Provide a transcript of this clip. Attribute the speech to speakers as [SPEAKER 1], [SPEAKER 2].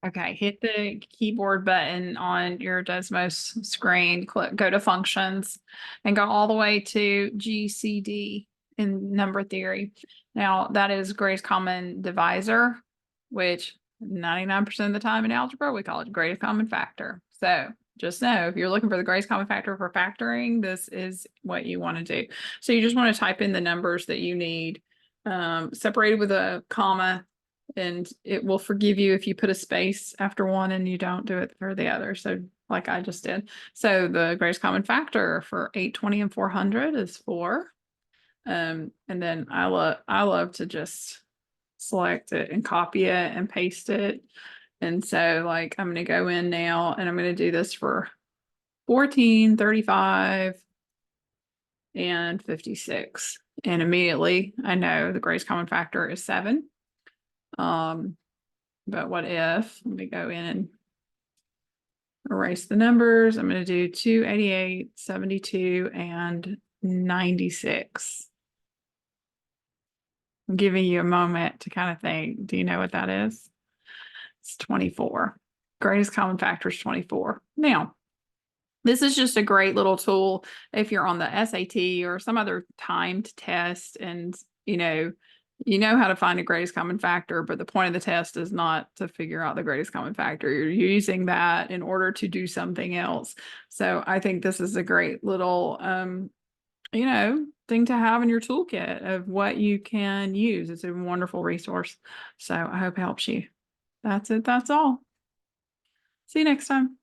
[SPEAKER 1] Okay, hit the keyboard button on your Desmos screen, go to functions, and go all the way to GCD in number theory. Now, that is greatest common divisor, which 99% of the time in algebra, we call it greatest common factor. So just know if you're looking for the greatest common factor for factoring, this is what you want to do. So you just want to type in the numbers that you need, separated with a comma, and it will forgive you if you put a space after one and you don't do it for the other. So like I just did. So the greatest common factor for 820 and 400 is 4. And then I love to just select it and copy it and paste it. And so like I'm going to go in now and I'm going to do this for 14, 35, and 56. And immediately I know the greatest common factor is 7. But what if, let me go in and erase the numbers. I'm going to do 288, 72, and 96. I'm giving you a moment to kind of think, do you know what that is? It's 24. Greatest common factor is 24. Now, this is just a great little tool if you're on the SAT or some other timed test and, you know how to find a greatest common factor, but the point of the test is not to figure out the greatest common factor. You're using that in order to do something else. So I think this is a great little, thing to have in your toolkit of what you can use. It's a wonderful resource. So I hope it helps you. That's it. That's all. See you next time.